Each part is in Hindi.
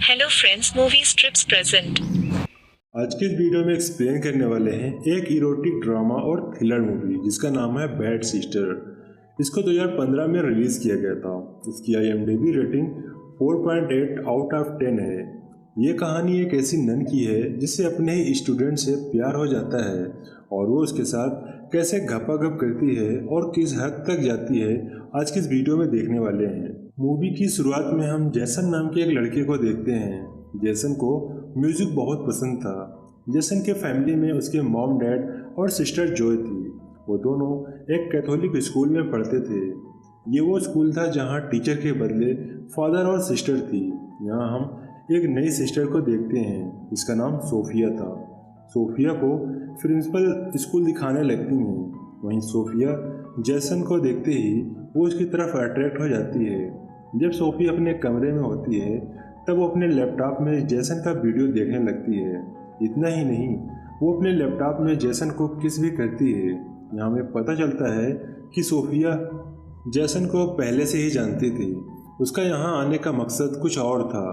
Hello friends, movie strips present. आज के इस वीडियो में एक्सप्लेन करने वाले हैं एक इरोटिक ड्रामा और थ्रिलर मूवी जिसका नाम है बैड सिस्टर। इसको 2015 में रिलीज किया गया था। इसकी IMDb रेटिंग 4.8 आउट ऑफ 10 है। ये कहानी एक ऐसी नन की है जिससे अपने ही स्टूडेंट से प्यार हो जाता है और वो उसके साथ कैसे घपाघप करती है और किस हद तक जाती है, आज की इस वीडियो में देखने वाले हैं। मूवी की शुरुआत में हम जैसन नाम के एक लड़के को देखते हैं। जैसन को म्यूजिक बहुत पसंद था। जैसन के फैमिली में उसके मॉम डैड और सिस्टर जॉय थी। वो दोनों एक कैथोलिक स्कूल में पढ़ते थे। ये वो स्कूल था जहाँ टीचर के बदले फादर और सिस्टर थी। यहाँ हम एक नई सिस्टर को देखते हैं जिसका नाम सोफिया था। सोफिया को प्रिंसिपल स्कूल दिखाने लगती हैं। वहीं सोफिया जैसन को देखते ही वो उसकी तरफ अट्रैक्ट हो जाती है। जब सोफी अपने कमरे में होती है तब वो अपने लैपटॉप में जैसन का वीडियो देखने लगती है। इतना ही नहीं, वो अपने लैपटॉप में जैसन को किस भी करती है। यहाँ हमें पता चलता है कि सोफिया जैसन को पहले से ही जानती थी। उसका यहाँ आने का मकसद कुछ और था।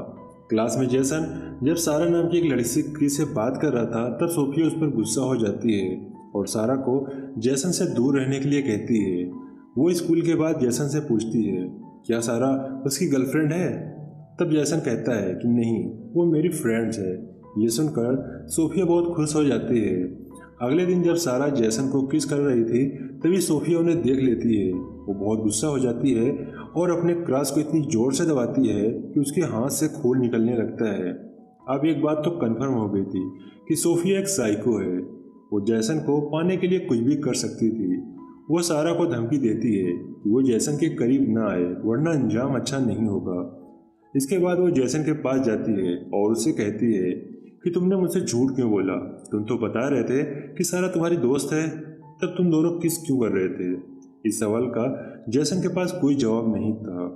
क्लास में जैसन जब सारा नाम की एक लड़की से बात कर रहा था तब सोफिया उस पर गुस्सा हो जाती है और सारा को जैसन से दूर रहने के लिए कहती है। वो स्कूल के बाद जैसन से पूछती है, क्या सारा उसकी गर्लफ्रेंड है? तब जैसन कहता है कि नहीं, वो मेरी फ्रेंड्स है। ये सुनकर सोफिया बहुत खुश हो जाती है। अगले दिन जब सारा जैसन को किस कर रही थी तभी सोफिया उन्हें देख लेती है। वो बहुत गुस्सा हो जाती है और अपने क्रश को इतनी जोर से दबाती है कि उसके हाथ से खून निकलने लगता है। अब एक बात तो कन्फर्म हो गई थी कि सोफिया एक साइको है। वो जैसन को पाने के लिए कुछ भी कर सकती थी। वो सारा को धमकी देती है कि वो जैसन के करीब ना आए वरना अंजाम अच्छा नहीं होगा। इसके बाद वो जैसन के पास जाती है और उससे कहती है कि तुमने मुझसे झूठ क्यों बोला? तुम तो बता रहे थे कि सारा तुम्हारी दोस्त है, तब तुम दोनों किस क्यों कर रहे थे? इस सवाल का जैसन के पास कोई जवाब नहीं था।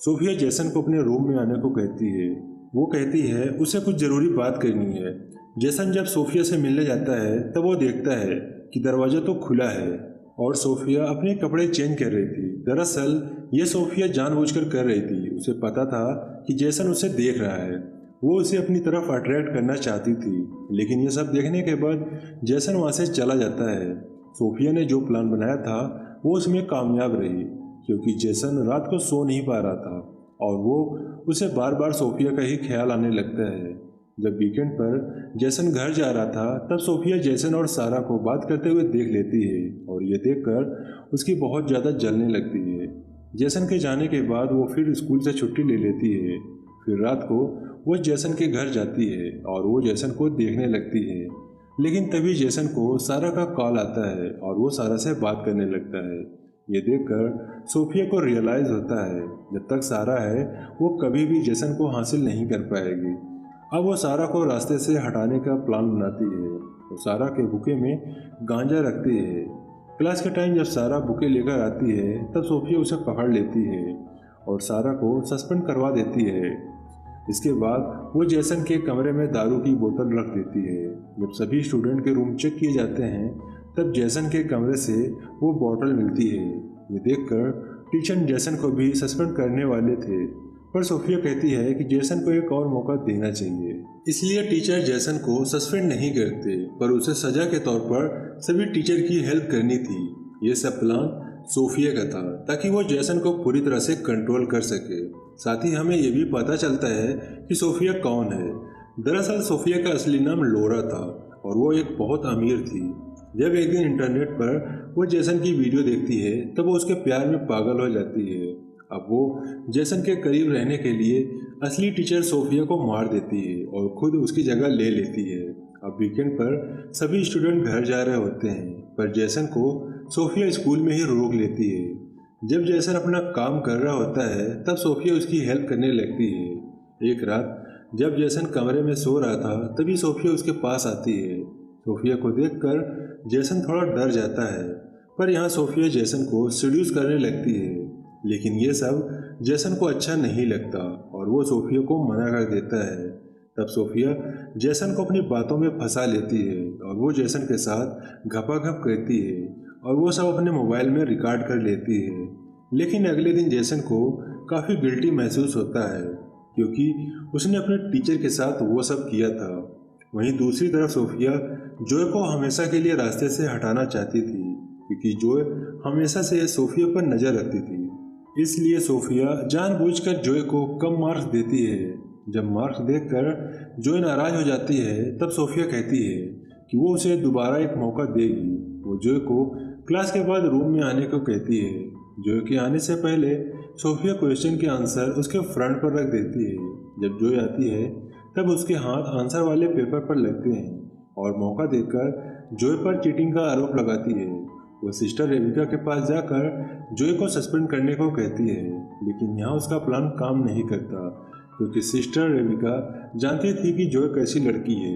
सोफिया जैसन को अपने रूम में आने को कहती है। वो कहती है उसे कुछ ज़रूरी बात करनी है। जैसन जब सोफिया से मिलने जाता है तब वो देखता है कि दरवाज़ा तो खुला है और सोफिया अपने कपड़े चेंज कर रही थी। दरअसल ये सोफिया जानबूझकर कर रही थी। उसे पता था कि जैसन उसे देख रहा है। वो उसे अपनी तरफ अट्रैक्ट करना चाहती थी, लेकिन ये सब देखने के बाद जैसन वहाँ से चला जाता है। सोफिया ने जो प्लान बनाया था वो उसमें कामयाब रही, क्योंकि जैसन रात को सो नहीं पा रहा था और वो उसे बार बार सोफिया का ही ख्याल आने लगता है। जब वीकेंड पर जैसन घर जा रहा था तब सोफिया जैसन और सारा को बात करते हुए देख लेती है और ये देखकर उसकी बहुत ज़्यादा जलने लगती है। जैसन के जाने के बाद वो फिर स्कूल से छुट्टी ले लेती है। फिर रात को वो जैसन के घर जाती है और वो जैसन को देखने लगती है। लेकिन तभी जैसन को सारा का कॉल आता है और वो सारा से बात करने लगता है। ये देखकर सोफिया को रियलाइज़ होता है जब तक सारा है वो कभी भी जैसन को हासिल नहीं कर पाएगी। अब वो सारा को रास्ते से हटाने का प्लान बनाती है। वो सारा के बुके में गांजा रखती है। क्लास के टाइम जब सारा बुके लेकर आती है तब सोफिया उसे पकड़ लेती है और सारा को सस्पेंड करवा देती है। इसके बाद वो जैसन के कमरे में दारू की बोतल रख देती है। जब सभी स्टूडेंट के रूम चेक किए जाते हैं तब जैसन के कमरे से वो बोतल मिलती है। ये देखकर टीचर जैसन को भी सस्पेंड करने वाले थे, पर सोफिया कहती है कि जैसन को एक और मौका देना चाहिए। इसलिए टीचर जैसन को सस्पेंड नहीं करते, पर उसे सजा के तौर पर सभी टीचर की हेल्प करनी थी। ये सब प्लान सोफिया का था ताकि वो जैसन को पूरी तरह से कंट्रोल कर सके। साथ ही हमें ये भी पता चलता है कि सोफिया कौन है। दरअसल सोफिया का असली नाम लोरा था और वो एक बहुत अमीर थी। जब एक दिन इंटरनेट पर वो जैसन की वीडियो देखती है तब वो उसके प्यार में पागल हो जाती है। अब वो जैसन के करीब रहने के लिए असली टीचर सोफिया को मार देती है और खुद उसकी जगह ले लेती है। अब वीकेंड पर सभी स्टूडेंट घर जा रहे होते हैं, पर जैसन को सोफिया स्कूल में ही रोक लेती है। जब जैसन अपना काम कर रहा होता है तब सोफिया उसकी हेल्प करने लगती है। एक रात जब जैसन कमरे में सो रहा था तभी सोफिया उसके पास आती है। सोफिया को देखकर जैसन थोड़ा डर जाता है, पर यहाँ सोफिया जैसन को सीड्यूस करने लगती है। लेकिन ये सब जैसन को अच्छा नहीं लगता और वो सोफिया को मना कर देता है। तब सोफिया जैसन को अपनी बातों में फंसा लेती है और वो जैसन के साथ घपाघप करती है और वो सब अपने मोबाइल में रिकॉर्ड कर लेती है। लेकिन अगले दिन जैसन को काफ़ी गिल्टी महसूस होता है क्योंकि उसने अपने टीचर के साथ वो सब किया था। वहीं दूसरी तरफ सोफिया जोए को हमेशा के लिए रास्ते से हटाना चाहती थी, क्योंकि जोए हमेशा से सोफिया पर नज़र रखती थी। इसलिए सोफिया जानबूझकर जोए को कम मार्क्स देती है। जब मार्क्स देखकर जोए नाराज हो जाती है, तब सोफिया कहती है कि वो उसे दोबारा एक मौका देगी। वो जोए को क्लास के बाद रूम में आने को कहती है। जोए के आने से पहले सोफिया क्वेश्चन के आंसर उसके फ्रंट पर रख देती है। जब जोए आती है तब उसके हाथ आंसर वाले पेपर पर लगते हैं और मौका देकर जोए पर चीटिंग का आरोप लगाती है। वो सिस्टर रेबिका के पास जाकर जोए को सस्पेंड करने को कहती है, लेकिन यहाँ उसका प्लान काम नहीं करता, क्योंकि सिस्टर रेबिका जानती थी कि जोए कैसी लड़की है।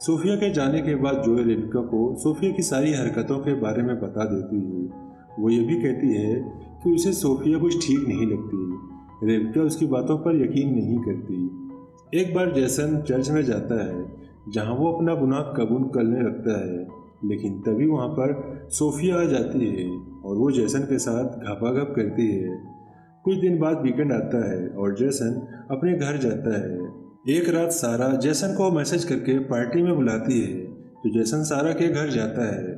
सोफिया के जाने के बाद जोए रेबिका को सोफिया की सारी हरकतों के बारे में बता देती है। वो ये भी कहती है कि उसे सोफिया कुछ ठीक नहीं लगती। रेबिका उसकी बातों पर यकीन नहीं करती। एक बार जैसन चर्च में जाता है, जहाँ वो अपना गुनाह कबूल करने लगता है, लेकिन तभी वहाँ पर सोफिया आ जाती है और वो जैसन के साथ घपाघप करती है। कुछ दिन बाद वीकेंड आता है और जैसन अपने घर जाता है। एक रात सारा जैसन को मैसेज करके पार्टी में बुलाती है, तो जैसन सारा के घर जाता है।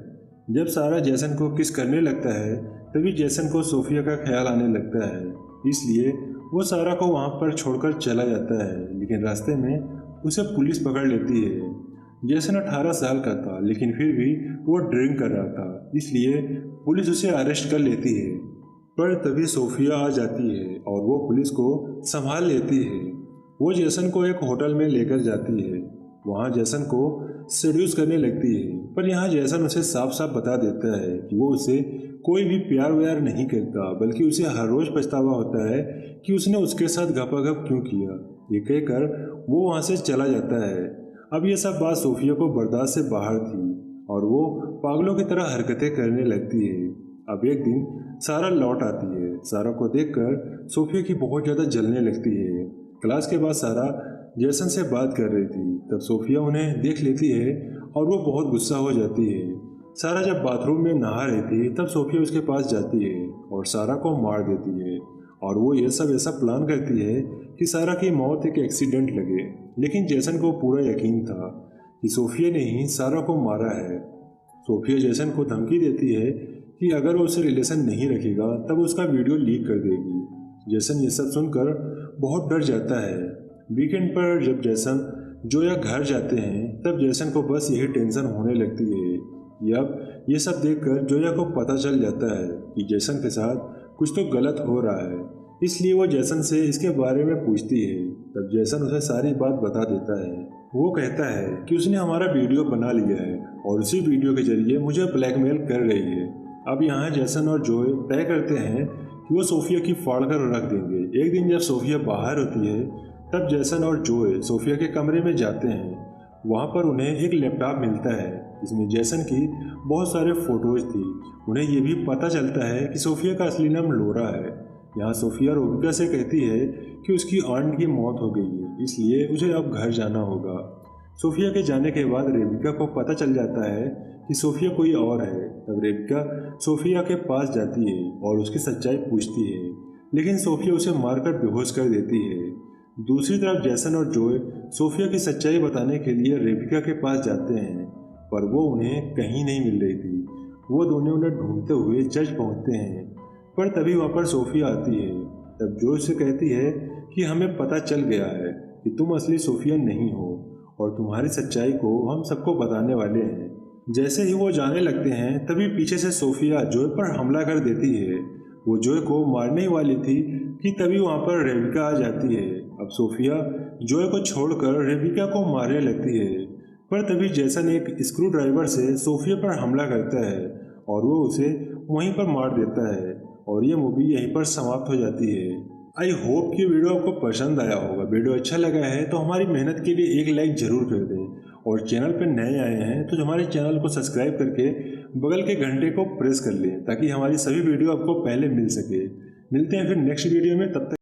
जब सारा जैसन को किस करने लगता है, तभी जैसन को सोफिया का ख्याल आने लगता है। इसलिए वो सारा को वहाँ पर छोड़कर चला जाता है, लेकिन रास्ते में उसे पुलिस पकड़ लेती है। जैसन 18 साल का था, लेकिन फिर भी वो ड्रिंक कर रहा था, इसलिए पुलिस उसे अरेस्ट कर लेती है। पर तभी सोफिया आ जाती है और वो पुलिस को संभाल लेती है। वो जैसन को एक होटल में लेकर जाती है। वहाँ जैसन को सेड्यूस करने लगती है, पर यहाँ जैसन उसे साफ साफ बता देता है कि वो उसे कोई भी प्यार व्यार नहीं करता, बल्कि उसे हर रोज़ पछतावा होता है कि उसने उसके साथ घपाघप क्यों किया। ये कहकर वो वहाँ से चला जाता है। अब ये सब बात सोफिया को बर्दाश्त से बाहर थी और वो पागलों की तरह हरकतें करने लगती है। अब एक दिन सारा लौट आती है। सारा को देखकर सोफिया की बहुत ज़्यादा जलने लगती है। क्लास के बाद सारा जैसन से बात कर रही थी, तब सोफिया उन्हें देख लेती है और वो बहुत गुस्सा हो जाती है। सारा जब बाथरूम में नहा रही थी, तब सोफिया उसके पास जाती है और सारा को मार देती है। और वो ये सब ऐसा प्लान करती है कि सारा की मौत एक एक्सीडेंट लगे, लेकिन जैसन को पूरा यकीन था कि सोफिया ने ही सारा को मारा है। सोफिया जैसन को धमकी देती है कि अगर वो उससे रिलेशन नहीं रखेगा तब उसका वीडियो लीक कर देगी। जैसन ये सब सुनकर बहुत डर जाता है। वीकेंड पर जब जैसन जोया घर जाते हैं, तब जैसन को बस यही टेंशन होने लगती है। अब ये सब देखकर जोया को पता चल जाता है कि जैसन के साथ कुछ तो गलत हो रहा है, इसलिए वो जैसन से इसके बारे में पूछती है। तब जैसन उसे सारी बात बता देता है। वो कहता है कि उसने हमारा वीडियो बना लिया है और उसी वीडियो के जरिए मुझे ब्लैकमेल कर रही है। अब यहाँ जैसन और जोए तय करते हैं कि वो सोफिया की फाड़ कर रख देंगे। एक दिन जब सोफिया बाहर होती है, तब जैसन और जोए सोफिया के कमरे में जाते हैं। वहाँ पर उन्हें एक लैपटॉप मिलता है, जिसमें जैसन की बहुत सारे फोटोज थी। उन्हें ये भी पता चलता है कि सोफिया का असली नाम लोरा है। यहाँ सोफिया रेबिका से कहती है कि उसकी आंट की मौत हो गई है, इसलिए उसे अब घर जाना होगा। सोफिया के जाने के बाद रेबिका को पता चल जाता है कि सोफिया कोई और है। तब रेबिका सोफिया के पास जाती है और उसकी सच्चाई पूछती है, लेकिन सोफिया उसे मारकर बेहोश कर देती है। दूसरी तरफ जैसन और जोए सोफिया की सच्चाई बताने के लिए रेबिका के पास जाते हैं, पर वो उन्हें कहीं नहीं मिल रही थी। वो दोनों उन्हें ढूंढते हुए चर्च पहुंचते हैं, पर तभी वहाँ पर सोफिया आती है। तब जोए से कहती है कि हमें पता चल गया है कि तुम असली सोफिया नहीं हो और तुम्हारी सच्चाई को हम सबको बताने वाले हैं। जैसे ही वो जाने लगते हैं, तभी पीछे से सोफिया जोए पर हमला कर देती है। वो जोए को मारने वाली थी कि तभी वहाँ पर रेबिका आ जाती है। अब सोफिया जोए को छोड़कर रेबिका को मारने लगती है, पर तभी जैसन एक स्क्रू ड्राइवर से सोफिया पर हमला करता है और वो उसे वहीं पर मार देता है और ये मूवी यहीं पर समाप्त हो जाती है। आई होप कि वीडियो आपको पसंद आया होगा। वीडियो अच्छा लगा है तो हमारी मेहनत के लिए एक लाइक ज़रूर कर दें और चैनल पर नए आए हैं तो हमारे चैनल को सब्सक्राइब करके बगल के घंटे को प्रेस कर लें, ताकि हमारी सभी वीडियो आपको पहले मिल सके। मिलते हैं फिर नेक्स्ट वीडियो में, तब तक